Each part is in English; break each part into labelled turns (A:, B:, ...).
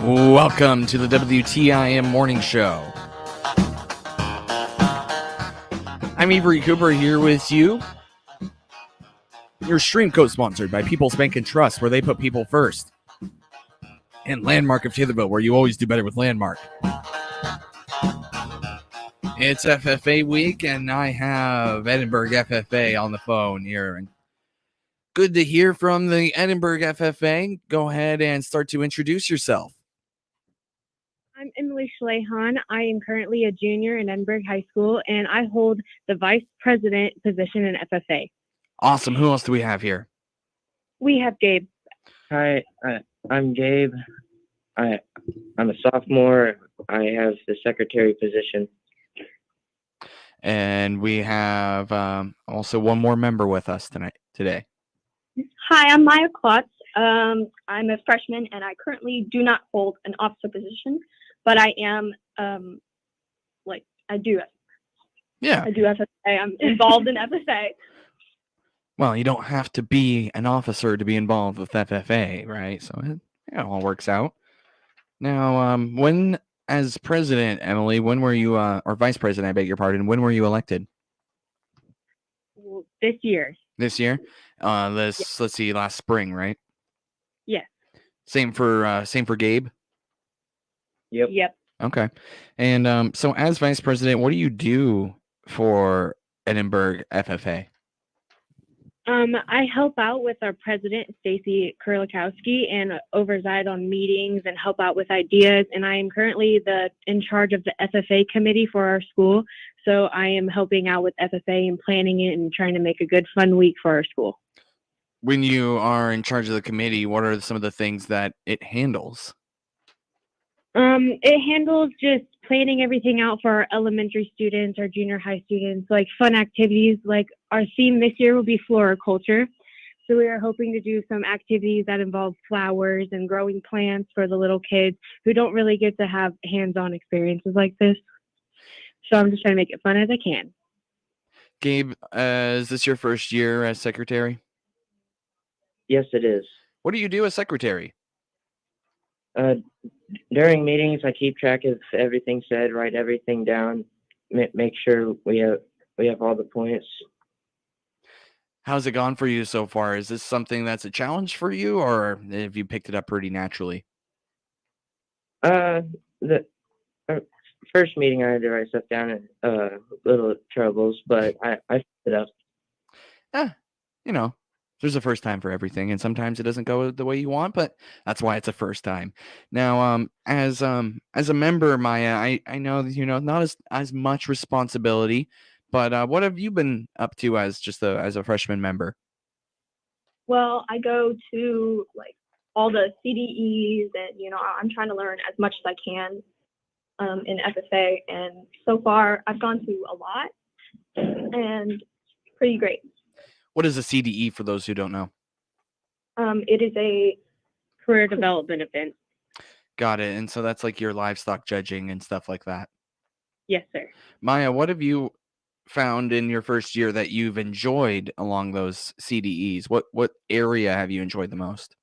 A: Welcome to the WTIM Morning Show. I'm Avery Cooper here with you. Your stream co-sponsored by People's Bank and Trust, where they put people first. And Landmark of Taylorville, where you always do better with Landmark. It's FFA week, and I have Edinburgh FFA on the phone here. Good to hear from the Edinburgh FFA. Go ahead and start to introduce yourself.
B: I'm Emily Schlehan. I am currently a junior in Edinburgh High School, and I hold the vice president position in FFA.
A: Awesome. Who else do we have here?
B: We have Gabe.
C: Hi, I'm Gabe. I'm a sophomore. I have the secretary position.
A: And we have also one more member with us today.
D: Hi, I'm Maya Klotz. I'm a freshman, and I currently do not hold an officer position, but I am, I do FFA. I'm involved in FFA.
A: Well, you don't have to be an officer to be involved with FFA, right? So it all works out. Now, when, as president, Emily, when were you, or vice president, I beg your pardon, when were you elected?
B: Well, this year.
A: This year? Let's see, last spring, right?
B: Yes.
A: Same for Gabe?
B: Yep.
A: Okay. And so as vice president, what do you do for Edinburgh FFA?
B: I help out with our president, Stacy Kurlikowski, and oversight on meetings and help out with ideas. And I am currently in charge of the FFA committee for our school. So I am helping out with FFA and planning it and trying to make a good, fun week for our school.
A: When you are in charge of the committee, what are some of the things that it handles?
B: It handles just planning everything out for our elementary students, our junior high students, like fun activities. Like our theme this year will be floriculture. So we are hoping to do some activities that involve flowers and growing plants for the little kids who don't really get to have hands-on experiences like this. So I'm just trying to make it fun as I can.
A: Gabe, is this your first year as secretary?
C: Yes, it is.
A: What do you do as secretary?
C: During meetings, I keep track of everything said, write everything down, make sure we have all the points.
A: How's it gone for you so far? Is this something that's a challenge for you, or have you picked it up pretty naturally?
C: The first meeting I had to write stuff down, little troubles, but I picked it up.
A: There's a first time for everything, and sometimes it doesn't go the way you want, but that's why it's a first time. Now, as a member, Maya, I know that, not as much responsibility, but what have you been up to as a freshman member?
D: Well, I go to all the CDEs, and I'm trying to learn as much as I can in FFA, and so far I've gone to a lot, and pretty great.
A: What is a CDE for those who don't know?
D: It is a
B: career development event.
A: Got it. And so that's like your livestock judging and stuff like that.
B: Yes, sir.
A: Maya, what have you found in your first year that you've enjoyed along those CDEs? What area have you enjoyed the most?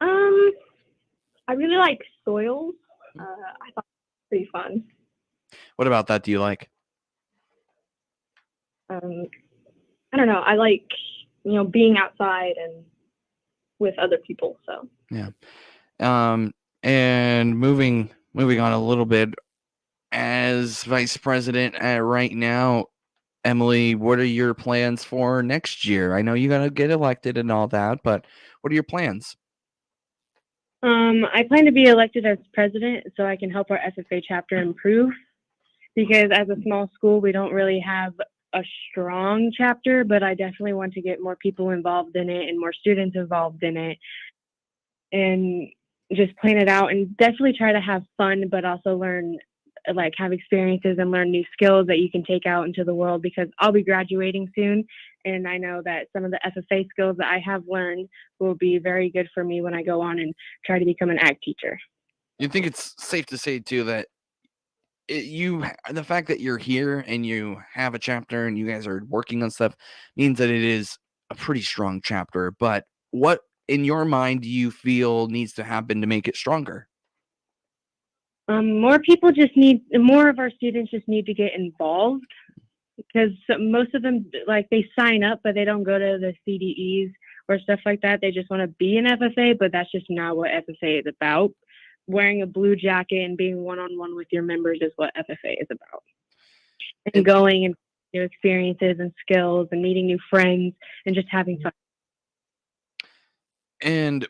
D: I really like soils. I thought it was pretty fun.
A: What about that do you like?
D: I don't know. I like, being outside and with other people. So
A: yeah. And moving on a little bit, as vice president right now, Emily, what are your plans for next year? I know you got to get elected and all that, but what are your plans?
B: I plan to be elected as president so I can help our FFA chapter improve, because as a small school, we don't really have a strong chapter, but I definitely want to get more people involved in it and more students involved in it, and just plan it out and definitely try to have fun, but also learn, have experiences and learn new skills that you can take out into the world, because I'll be graduating soon. And I know that some of the FFA skills that I have learned will be very good for me when I go on and try to become an ag teacher.
A: You think it's safe to say too that the fact that you're here and you have a chapter and you guys are working on stuff means that it is a pretty strong chapter. But what in your mind do you feel needs to happen to make it stronger?
B: More of our students just need to get involved, because most of them, like, they sign up, but they don't go to the CDEs or stuff like that. They just want to be an FFA, but that's just not what FFA is about. Wearing a blue jacket and being one-on-one with your members is what FFA is about. And going and new experiences and skills and meeting new friends and just having fun.
A: And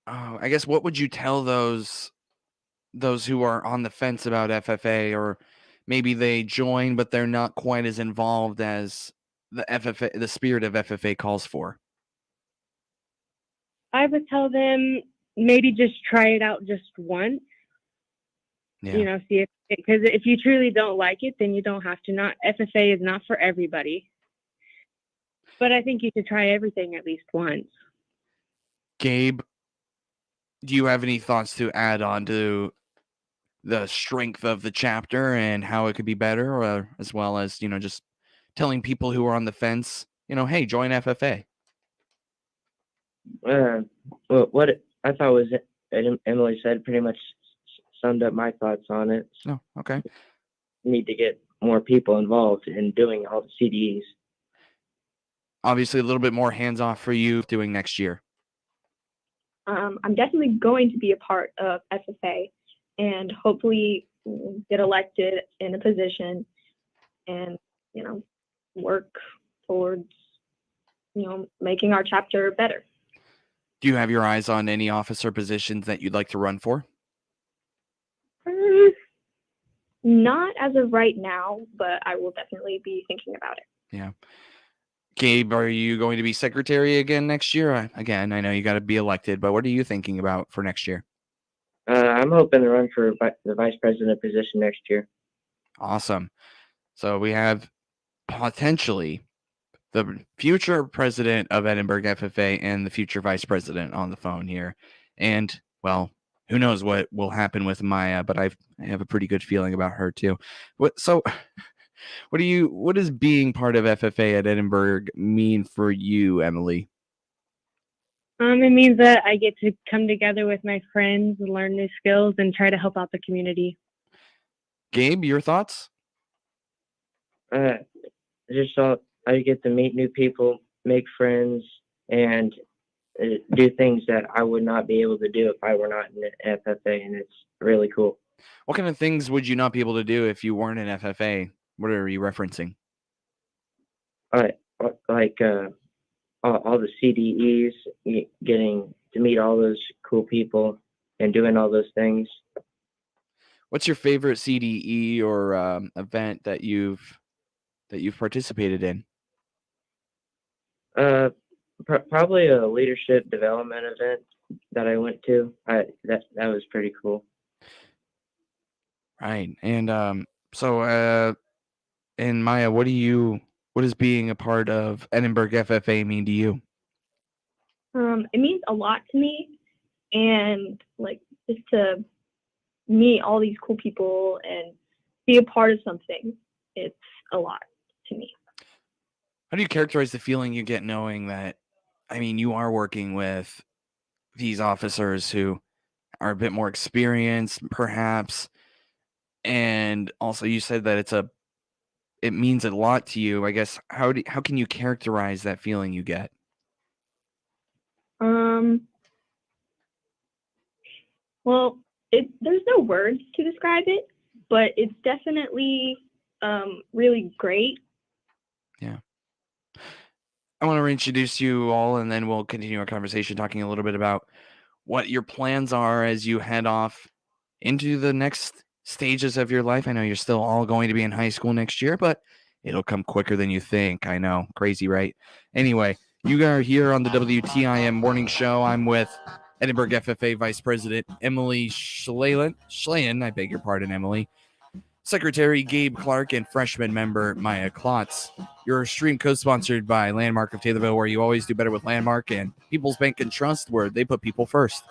A: I guess what would you tell those who are on the fence about FFA, or maybe they join but they're not quite as involved as the spirit of FFA calls for?
B: I would tell them maybe just try it out just once.
A: Yeah.
B: See because if you truly don't like it, then you don't have to. Not FFA is not for everybody, but I think you should try everything at least once.
A: Gabe, do you have any thoughts to add on to the strength of the chapter and how it could be better, or as well as, just telling people who are on the fence, hey, join FFA?
C: Well, what I thought was Emily said pretty much summed up my thoughts on it.
A: Oh, okay.
C: Need to get more people involved in doing all the CDEs.
A: Obviously, a little bit more hands-off for you doing next year.
D: I'm definitely going to be a part of FFA and hopefully get elected in a position and, work towards, making our chapter better.
A: Do you have your eyes on any officer positions that you'd like to run for?
D: Not as of right now, but I will definitely be thinking about it.
A: Yeah. Gabe, are you going to be secretary again next year? Again, I know you got to be elected, but what are you thinking about for next year?
C: I'm hoping to run for the vice president position next year.
A: Awesome. So we have potentially the future president of Edinburgh FFA and the future vice president on the phone here. And, well, who knows what will happen with Maya, but I have a pretty good feeling about her too. What does being part of FFA at Edinburgh mean for you, Emily?
B: It means that I get to come together with my friends and learn new skills and try to help out the community.
A: Gabe, your thoughts?
C: Just I get to meet new people, make friends, and do things that I would not be able to do if I were not in the FFA, and it's really cool.
A: What kind of things would you not be able to do if you weren't in FFA? What are you referencing?
C: Like all the CDEs, getting to meet all those cool people and doing all those things.
A: What's your favorite CDE or event that you've participated in?
C: Probably a leadership development event that I went to. That was pretty cool.
A: Right. And and Maya, what does being a part of Edinburgh FFA mean to you?
D: It means a lot to me, and just to meet all these cool people and be a part of something, it's a lot to me.
A: How do you characterize the feeling you get knowing that, you are working with these officers who are a bit more experienced, perhaps, and also you said that it means a lot to you. I guess how can you characterize that feeling you get?
D: Well, there's no words to describe it, but it's definitely really great.
A: Yeah. I want to reintroduce you all, and then we'll continue our conversation talking a little bit about what your plans are as you head off into the next stages of your life. I know you're still all going to be in high school next year, but it'll come quicker than you think. I know. Crazy, right? Anyway, you are here on the WTIM morning show. I'm with Edinburgh FFA Vice President Emily Schlayen. I beg your pardon, Emily. Secretary Gabe Clark and freshman member Maya Klotz. Your stream co-sponsored by Landmark of Taylorville, where you always do better with Landmark, and People's Bank and Trust, where they put people first.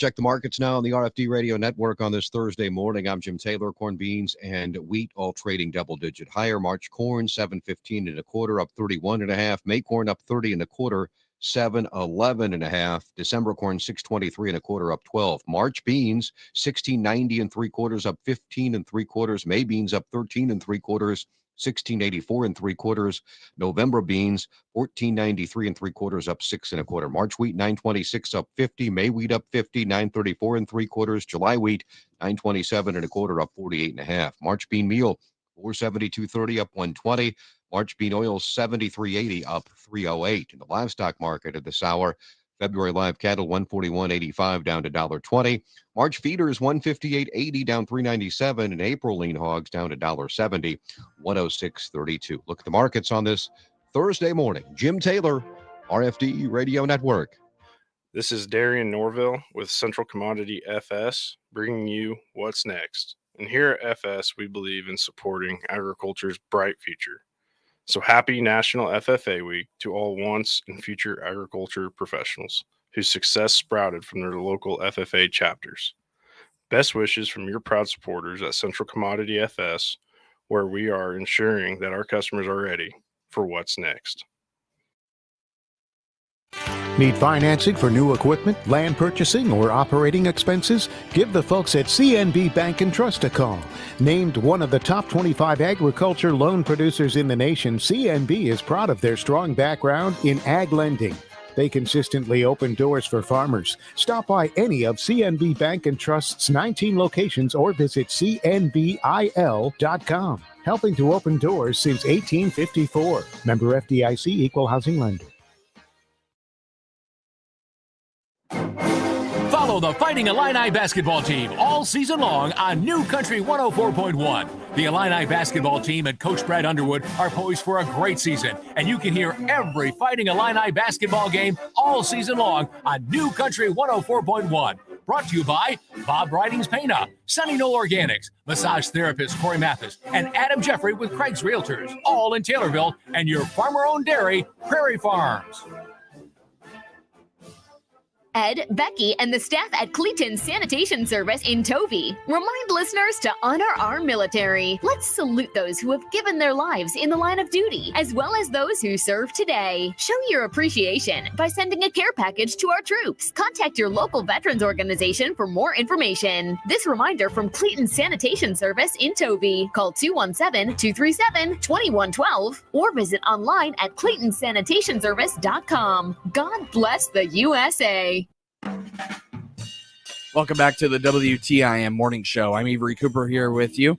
E: check the markets now on the RFD Radio Network on this Thursday morning. I'm Jim Taylor. Corn, beans, and wheat all trading double-digit higher. March corn, 7.15 1/4, up 31 1/2. May corn up 30 1/4, 7.11 1/2. December corn, 6.23 1/4, up 12. March beans, 16.90 3/4, up 15 3/4. May beans up 13 3/4, 16.84 3/4. November beans, 14.93 3/4, up 6 1/4. March wheat, 9.26, up 50. May wheat up 50, 9.34 3/4. July wheat, 9.27 1/4, up 48 1/2. March bean meal, 472.30, up 120. March bean oil, 73.80, up 308. In the livestock market at this hour, February live cattle, 141.85, down to $1.20. March feeders, 158.80, down 397. And April lean hogs down to $1.70, 106.32. Look at the markets on this Thursday morning. Jim Taylor, RFD Radio Network.
F: This is Darian Norville with Central Commodity FS, bringing you What's Next. And here at FS, we believe in supporting agriculture's bright future. So happy National FFA Week to all once and future agriculture professionals whose success sprouted from their local FFA chapters. Best wishes from your proud supporters at Central Commodity FS, where we are ensuring that our customers are ready for what's next.
G: Need financing for new equipment, land purchasing, or operating expenses? Give the folks at CNB Bank and Trust a call. Named one of the top 25 agriculture loan producers in the nation, CNB is proud of their strong background in ag lending. They consistently open doors for farmers. Stop by any of CNB Bank and Trust's 19 locations or visit cnbil.com. Helping to open doors since 1854. Member FDIC, Equal Housing Lender.
H: Follow the Fighting Illini basketball team all season long on New Country 104.1. The Illini basketball team and Coach Brad Underwood are poised for a great season, and you can hear every Fighting Illini basketball game all season long on New Country 104.1. Brought to you by Bob Ridings Pena, Sunny Knoll Organics, massage therapist Corey Mathis, and Adam Jeffrey with Craig's Realtors, all in Taylorville, and your farmer-owned dairy, Prairie Farms.
I: Ed, Becky, and the staff at Cleeton Sanitation Service in Tovey remind listeners to honor our military. Let's salute those who have given their lives in the line of duty, as well as those who serve today. Show your appreciation by sending a care package to our troops. Contact your local veterans organization for more information. This reminder from Cleeton Sanitation Service in Tovey. Call 217-237-2112 or visit online at CleetonSanitationService.com. God bless the USA.
A: Welcome back to the WTIM Morning Show. I'm Avery Cooper here with you.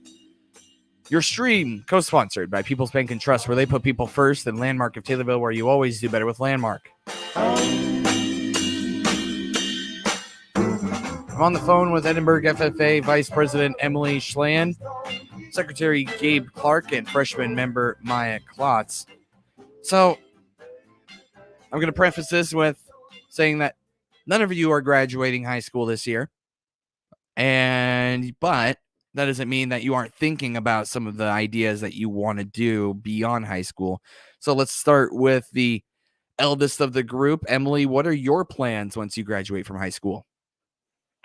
A: Your stream co-sponsored by People's Bank and Trust, where they put people first, and Landmark of Taylorville, where you always do better with Landmark. I'm on the phone with Edinburgh FFA Vice President Emily Schland, Secretary Gabe Clark, and freshman member Maya Klotz. So I'm going to preface this with saying that none of you are graduating high school this year, but that doesn't mean that you aren't thinking about some of the ideas that you want to do beyond high school. So let's start with the eldest of the group. Emily, what are your plans once you graduate from high school?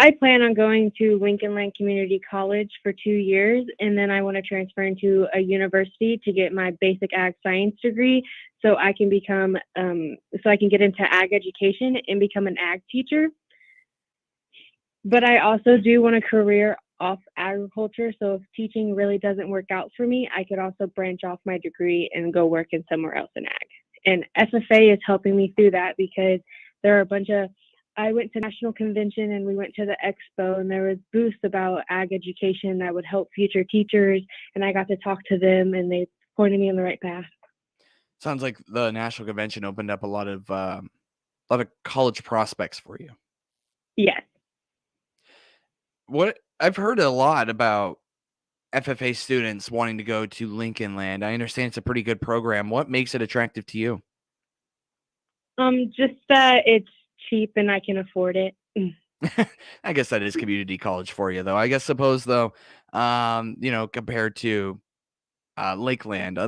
B: I plan on going to Lincoln Land Community College for 2 years, and then I want to transfer into a university to get my basic ag science degree so I can become, so I can get into ag education and become an ag teacher. But I also do want a career off agriculture, so if teaching really doesn't work out for me, I could also branch off my degree and go work in somewhere else in ag. And FFA is helping me through that because there are a bunch of, I went to National Convention and we went to the expo, and there was booths about ag education that would help future teachers, and I got to talk to them and they pointed me on the right path.
A: Sounds like the National Convention opened up a lot of college prospects for you.
B: Yes.
A: What I've heard a lot about FFA students wanting to go to Lincoln Land. I understand it's a pretty good program. What makes it attractive to you?
B: Just that it's cheap and I can afford it.
A: I guess that is community college for you, though. I guess suppose though, compared to Lakeland,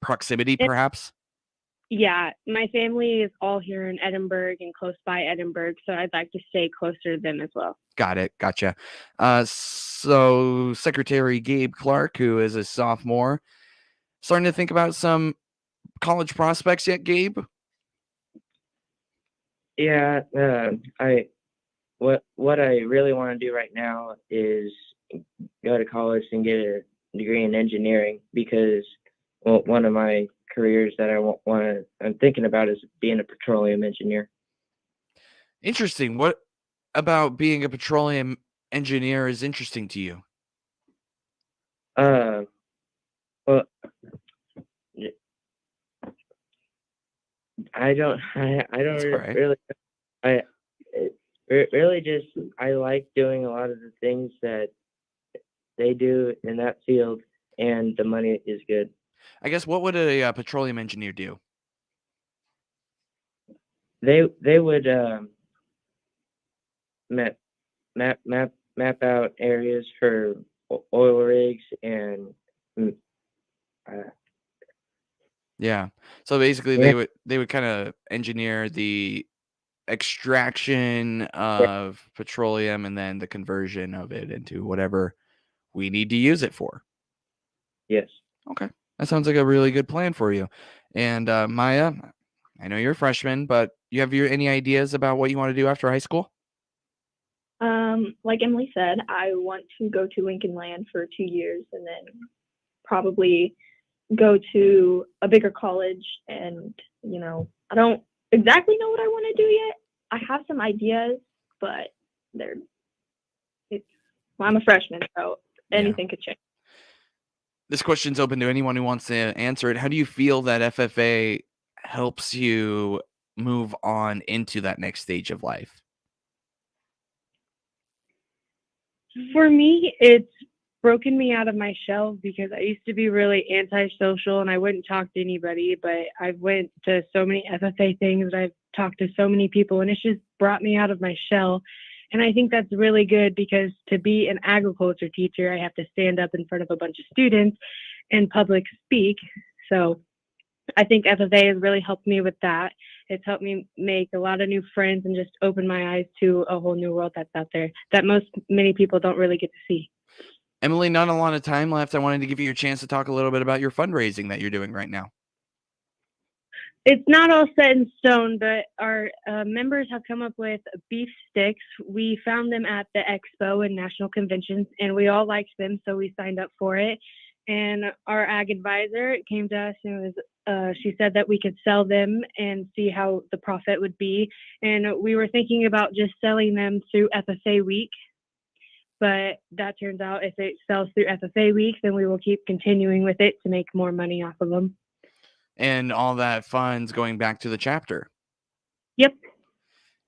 A: proximity perhaps.
B: Yeah, my family is all here in Edinburgh and close by Edinburgh, so I'd like to stay closer to them as well.
A: Got it. Gotcha. So Secretary Gabe Clark, who is a sophomore, starting to think about some college prospects yet, Gabe?
C: Yeah, what I really want to do right now is go to college and get a degree in engineering because one of my careers that I'm thinking about is being a petroleum engineer.
A: Interesting. What about being a petroleum engineer is interesting to you?
C: Well, I don't
A: That's all right.
C: really, really just, I like doing a lot of the things that they do in that field, and the money is good.
A: I guess what would a petroleum engineer do?
C: They would map out areas for oil rigs and
A: Yeah. So basically they would kind of engineer the extraction of petroleum and then the conversion of it into whatever we need to use it for.
C: yes.
A: Okay. That sounds like a really good plan for you. And Maya, I know you're a freshman, but you have any ideas about what you want to do after high school?
D: Like Emily said, I want to go to Lincoln Land for 2 years and then probably go to a bigger college. And, I don't exactly know what I want to do yet. I have some ideas, but I'm a freshman, so anything could change.
A: This question's open to anyone who wants to answer it. How do you feel that FFA helps you move on into that next stage of life?
B: For me, it's broken me out of my shell because I used to be really antisocial and I wouldn't talk to anybody, but I've went to so many FFA things, I've talked to so many people, and it's just brought me out of my shell. And I think that's really good because to be an agriculture teacher, I have to stand up in front of a bunch of students and public speak. So I think FFA has really helped me with that. It's helped me make a lot of new friends and just open my eyes to a whole new world that's out there that many people don't really get to see.
A: Emily, not a lot of time left. I wanted to give you a chance to talk a little bit about your fundraising that you're doing right now.
B: It's not all set in stone, but our members have come up with beef sticks. We found them at the expo and national conventions, and we all liked them, so we signed up for it. And our ag advisor came to us and she said that we could sell them and see how the profit would be. And we were thinking about just selling them through FFA Week. But that turns out if it sells through FFA Week, then we will keep continuing with it to make more money off of them.
A: And all that funds going back to the chapter.
B: Yep.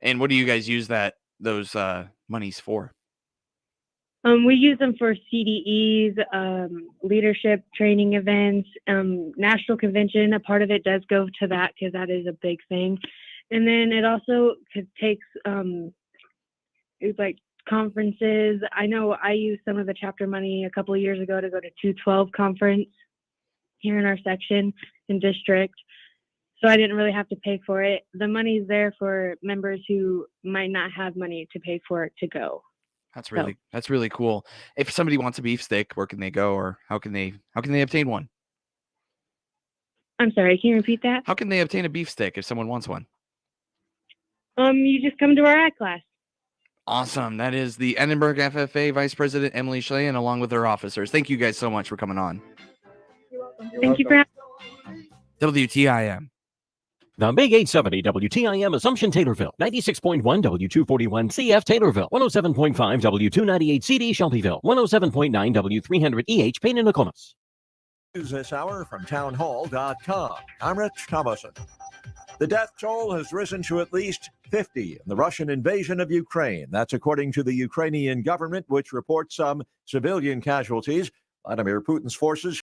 A: And what do you guys use those monies for?
B: We use them for CDEs, leadership training events, national convention. A part of it does go to that because that is a big thing. And then it also takes it's like conferences. I know I used some of the chapter money a couple of years ago to go to 212 conference here in our section and district. So I didn't really have to pay for it. The money's there for members who might not have money to pay for it to go.
A: That's really cool. If somebody wants a beefsteak, where can they go, or how can they obtain one?
B: I'm sorry, can you repeat that?
A: How can they obtain a beefsteak if someone wants one?
B: You just come to our ag class.
A: Awesome. That is the Edinburgh FFA Vice President Emily Schlayan, along with her officers. Thank you guys so much for coming on.
B: Thank you for having me.
A: WTIM.
J: The Big 870 WTIM Assumption Taylorville, 96.1 W241 CF Taylorville, 107.5 W298 CD Shelbyville, 107.9 W300 EH Payne and Nokomis.
K: News this hour from townhall.com. I'm Rich Thomason. The death toll has risen to at least 50 in the Russian invasion of Ukraine. That's according to the Ukrainian government, which reports some civilian casualties. Vladimir Putin's forces